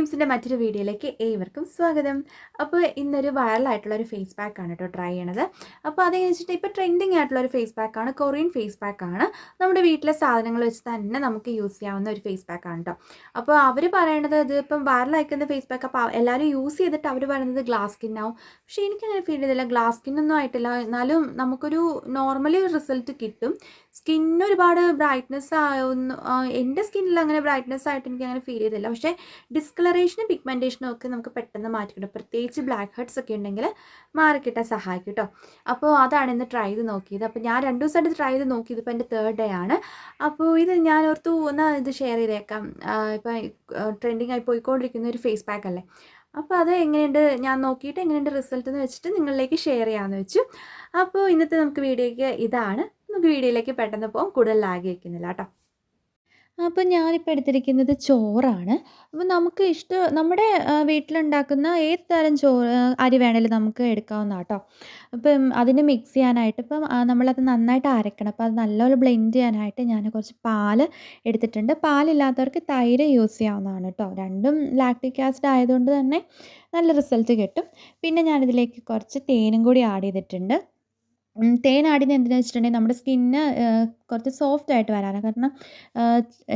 ഡ്രീംസിൻ്റെ മറ്റൊരു വീഡിയോയിലേക്ക് ഏവർക്കും സ്വാഗതം. അപ്പോൾ ഇന്നൊരു വൈറലായിട്ടുള്ളൊരു ഫേസ് പാക്കാണ് കേട്ടോ ട്രൈ ചെയ്യണത്. അപ്പോൾ അതെന്ന് വെച്ചിട്ട് ഇപ്പോൾ ട്രെൻഡിങ് ആയിട്ടുള്ളൊരു ഫേസ് പാക്കാണ്, കൊറിയൻ ഫേസ് പാക്കാണ്. നമ്മുടെ വീട്ടിലെ സാധനങ്ങൾ വെച്ച് തന്നെ നമുക്ക് യൂസ് ചെയ്യാവുന്ന ഒരു ഫേസ് പാക്കാണ് കേട്ടോ. അപ്പോൾ അവർ പറയണത് ഇത് ഇപ്പം വൈറലായിരിക്കുന്ന ഫേസ് പാക്ക്, അപ്പോൾ എല്ലാവരും യൂസ് ചെയ്തിട്ട് അവർ പറയുന്നത് ഗ്ലാസ് സ്കിന്നാവും. പക്ഷേ എനിക്കങ്ങനെ ഫീൽ ചെയ്തില്ല, ഗ്ലാസ് സ്കിന്നൊന്നും ആയിട്ടില്ല. എന്നാലും നമുക്കൊരു നോർമലി റിസൾട്ട് കിട്ടും. സ്കിന്നിന് ഒരുപാട് ബ്രൈറ്റ്നെസ് ആവുന്നു, എൻ്റെ സ്കിന്നിൽ അങ്ങനെ ബ്രൈറ്റ്നെസ് ആയിട്ട് എനിക്ക് അങ്ങനെ ഫീൽ ചെയ്തില്ല. പക്ഷേ ഡിസ്കളറേഷനും പിഗ്മെൻറ്റേഷനും ഒക്കെ നമുക്ക് പെട്ടെന്ന് മാറ്റിക്കിട്ടും. പ്രത്യേകിച്ച് ബ്ലാക്ക് ഹെഡ്സ് ഒക്കെ ഉണ്ടെങ്കിൽ മാറിക്കിട്ടാൻ സഹായിക്കും കേട്ടോ. അപ്പോൾ അതാണ് ഇന്ന് ട്രൈ ചെയ്ത് നോക്കിയത്. അപ്പോൾ ഞാൻ 2 ദിവസമായിട്ട് ട്രൈ ചെയ്ത് നോക്കിയത്, ഇപ്പോൾ എൻ്റെ 3rd ഡേ ആണ്. അപ്പോൾ ഇത് ഞാൻ ഓർത്തു എന്നാൽ ഇത് ഷെയർ ചെയ്തേക്കാം. ഇപ്പം ട്രെൻഡിങ് ആയി പോയിക്കൊണ്ടിരിക്കുന്ന ഒരു ഫേസ് പാക്ക് അല്ലേ. അപ്പോൾ അത് എങ്ങനെയുണ്ട് ഞാൻ നോക്കിയിട്ട് എങ്ങനെയുണ്ട് റിസൾട്ട് എന്ന് വെച്ചിട്ട് നിങ്ങളിലേക്ക് ഷെയർ ചെയ്യാമെന്ന് വെച്ചു. അപ്പോൾ ഇന്നത്തെ നമുക്ക് വീഡിയോയ്ക്ക് ഇതാണ്. നമുക്ക് വീഡിയോയിലേക്ക് പെട്ടെന്ന് പോകാം, കൂടുതൽ ലാഗ് വയ്ക്കുന്നില്ല കേട്ടോ. അപ്പോൾ ഞാനിപ്പോൾ എടുത്തിരിക്കുന്നത് ചോറാണ്. അപ്പോൾ നമുക്ക് നമ്മുടെ വീട്ടിലുണ്ടാക്കുന്ന ഏത് തരം അരി വേണേലും നമുക്ക് എടുക്കാവുന്നതാണ് കേട്ടോ. അപ്പം അതിന് മിക്സ് ചെയ്യാനായിട്ട് ഇപ്പം നമ്മളത് നന്നായിട്ട് അരക്കണം. അപ്പോൾ അത് നല്ലപോലെ ബ്ലെൻഡ് ചെയ്യാനായിട്ട് ഞാൻ കുറച്ച് പാല് എടുത്തിട്ടുണ്ട്. പാലില്ലാത്തവർക്ക് തൈര് യൂസ് ചെയ്യാവുന്നതാണ് കേട്ടോ. രണ്ടും ലാക്റ്റിക് ആസിഡ് ആയതുകൊണ്ട് തന്നെ നല്ല റിസൾട്ട് കിട്ടും. പിന്നെ ഞാനിതിലേക്ക് കുറച്ച് തേനും കൂടി ആഡ് ചെയ്തിട്ടുണ്ട്. തേൻ ആഡ് ചെയ്യുന്നത് എന്തിനാണെന്ന് വെച്ചിട്ടുണ്ടെങ്കിൽ നമ്മുടെ സ്കിന്ന് കുറച്ച് സോഫ്റ്റ് ആയിട്ട് വരാനാണ്. കാരണം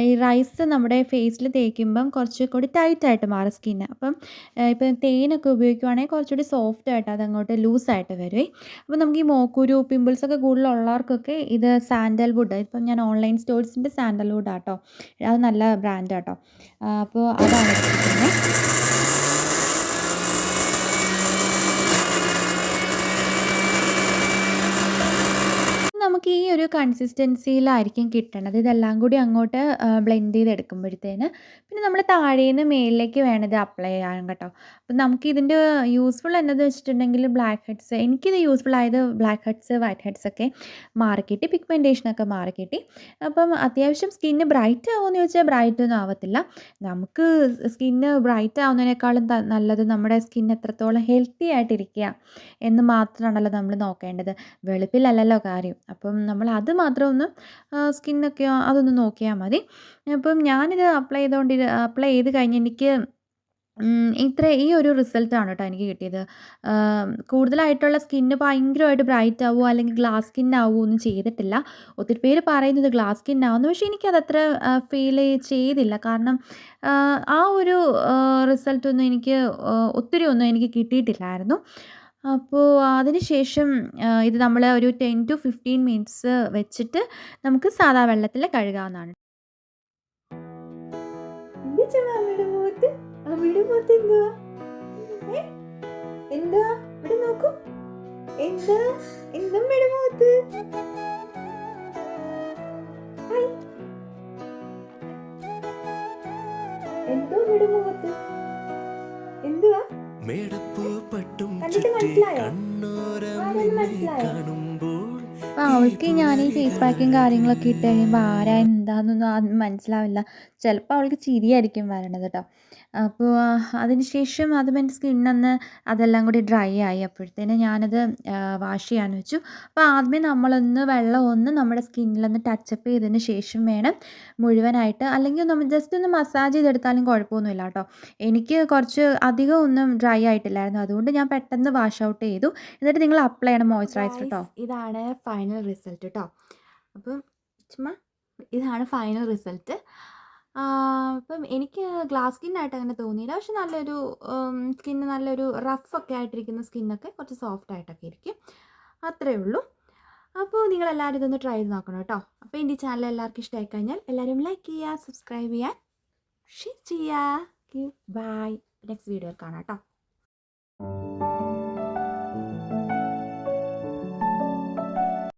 ഈ റൈസ് നമ്മുടെ ഫേസിൽ തേക്കുമ്പം കുറച്ചുകൂടി ടൈറ്റായിട്ട് മാറും സ്കിന്ന്. അപ്പം ഇപ്പം തേനൊക്കെ ഉപയോഗിക്കുവാണെങ്കിൽ കുറച്ചുകൂടി സോഫ്റ്റ് ആയിട്ട് അതങ്ങോട്ട് ലൂസായിട്ട് വരും. അപ്പോൾ നമുക്ക് ഈ മോക്കുരു പിമ്പിൾസൊക്കെ കൂടുതലുള്ളവർക്കൊക്കെ ഇത് സാൻഡൽവുഡ്, ഇപ്പം ഞാൻ ഓൺലൈൻ സ്റ്റോഴ്സിൻ്റെ സാൻഡൽവുഡ് ആട്ടോ, അത് നല്ല ബ്രാൻഡ് ആട്ടോ. അപ്പോൾ അതാണ് എടുത്തിരിക്കുന്നത്. നമുക്ക് ഈ ഒരു കൺസിസ്റ്റൻസിയിലായിരിക്കും കിട്ടണത്. ഇതെല്ലാം കൂടി അങ്ങോട്ട് ബ്ലെൻഡ് ചെയ്തെടുക്കുമ്പോഴത്തേന് പിന്നെ നമ്മൾ താഴേന്ന് മേളിലേക്ക് വേണം ഇത് അപ്ലൈ ചെയ്യാൻ കേട്ടോ. അപ്പം നമുക്കിതിൻ്റെ യൂസ്ഫുൾ എന്നതെന്ന് വെച്ചിട്ടുണ്ടെങ്കിൽ ബ്ലാക്ക് ഹെഡ്സ്, എനിക്കിത് യൂസ്ഫുൾ ആയത് ബ്ലാക്ക് ഹെഡ്സ് വൈറ്റ് ഹെഡ്സ് ഒക്കെ മാറിക്കിട്ടി, പിഗ്മെൻറ്റേഷനൊക്കെ മാറിക്കിട്ടി. അപ്പം അത്യാവശ്യം സ്കിന്ന് ബ്രൈറ്റ് ആവുമെന്ന് ചോദിച്ചാൽ ബ്രൈറ്റ് ഒന്നും ആവത്തില്ല. നമുക്ക് സ്കിന്ന് ബ്രൈറ്റ് ആവുന്നതിനേക്കാളും നല്ലത് നമ്മുടെ സ്കിൻ എത്രത്തോളം ഹെൽത്തി ആയിട്ടിരിക്കുക എന്ന് മാത്രമാണല്ലോ നമ്മൾ നോക്കേണ്ടത്. വെളുപ്പിലല്ലല്ലോ കാര്യം. അപ്പം നമ്മൾ അത് മാത്രം ഒന്ന് സ്കിന്നൊക്കെ അതൊന്ന് നോക്കിയാൽ മതി. അപ്പം ഞാനിത് അപ്ലൈ ചെയ്ത് കഴിഞ്ഞ് എനിക്ക് ഈ ഒരു റിസൾട്ടാണ് കേട്ടോ എനിക്ക് കിട്ടിയത്. കൂടുതലായിട്ടുള്ള സ്കിന്ന് ഭയങ്കരമായിട്ട് ബ്രൈറ്റ് ആവുമോ അല്ലെങ്കിൽ ഗ്ലാസ് സ്കിൻ ആവുമോ ഒന്നും ചെയ്തിട്ടില്ല. ഒത്തിരി പേര് പറയുന്നത് ഗ്ലാസ് സ്കിൻ ആവുമെന്ന്, പക്ഷേ എനിക്കതത്ര ഫീൽ ചെയ്തില്ല. കാരണം ആ ഒരു റിസൾട്ടൊന്നും എനിക്ക് ഒത്തിരി ഒന്നും എനിക്ക് കിട്ടിയിട്ടില്ലായിരുന്നു. അപ്പോൾ അതിന് ശേഷം ഇത് നമ്മൾ ഒരു 10 to 15 മിനിറ്റ്സ് വെച്ചിട്ട് നമുക്ക് സാദാ വെള്ളത്തിൽ കഴുകാവുന്നതാണ്. എന്തുവാ ഇവിടെ നോക്കൂ, എന്താ എന്താ അമ്മയുടെ മുഖത്ത്? എന്തോ അമ്മയുടെ മുഖത്ത് എന്തുവാ? അവൾക്ക് ഞാൻ ഈ ഫേസ് പാക്കും കാര്യങ്ങളൊക്കെ ഇട്ട് കഴിയുമ്പോൾ ആരാ എന്താണെന്നൊന്നും ആദ്യം മനസ്സിലാവില്ല. ചിലപ്പോൾ അവൾക്ക് ചിരിയായിരിക്കും വരണത് കേട്ടോ. അപ്പോൾ അതിനുശേഷം അതും എൻ്റെ സ്കിന്നൊന്ന് അതെല്ലാം കൂടി ഡ്രൈ ആയി. അപ്പോഴത്തേന് ഞാനത് വാഷ് ചെയ്യാൻ വെച്ചു. അപ്പോൾ ആദ്യമേ നമ്മളൊന്ന് വെള്ളം നമ്മുടെ സ്കിന്നിലൊന്ന് ടച്ചപ്പ് ചെയ്തതിന് ശേഷം വേണം മുഴുവനായിട്ട്, അല്ലെങ്കിൽ നമ്മൾ ജസ്റ്റ് ഒന്ന് മസാജ് ചെയ്തെടുത്താലും കുഴപ്പമൊന്നുമില്ല കേട്ടോ. എനിക്ക് കുറച്ച് അധികം ഒന്നും ഡ്രൈ ആയിട്ടില്ലായിരുന്നു, അതുകൊണ്ട് ഞാൻ പെട്ടെന്ന് വാഷ് ഔട്ട് ചെയ്തു. എന്നിട്ട് നിങ്ങൾ അപ്ലൈ ചെയ്യണം മോയ്സ്ചറൈസർ കേട്ടോ. ഇതാണ് ഫൈനൽ റിസൾട്ട് കേട്ടോ. അപ്പം ഇതാണ് ഫൈനൽ റിസൾട്ട്. അപ്പം എനിക്ക് ഗ്ലാസ് സ്കിന്നായിട്ട് അങ്ങനെ തോന്നിയില്ല. പക്ഷെ നല്ലൊരു സ്കിന്ന്, നല്ലൊരു റഫൊക്കെ ആയിട്ടിരിക്കുന്ന സ്കിന്നൊക്കെ കുറച്ച് സോഫ്റ്റ് ആയിട്ടൊക്കെ ഇരിക്കും. അത്രയേ ഉള്ളൂ. അപ്പോൾ നിങ്ങളെല്ലാവരും ഇതൊന്ന് ട്രൈ ചെയ്ത് നോക്കണം കേട്ടോ. അപ്പോൾ എൻ്റെ ചാനൽ എല്ലാവർക്കും ഇഷ്ടമായി കഴിഞ്ഞാൽ എല്ലാവരും ലൈക്ക് ചെയ്യുക, സബ്സ്ക്രൈബ് ചെയ്യാൻ, ഷെയർ ചെയ്യുക. ബൈ. നെക്സ്റ്റ് വീഡിയോയിൽ കാണാം കേട്ടോ.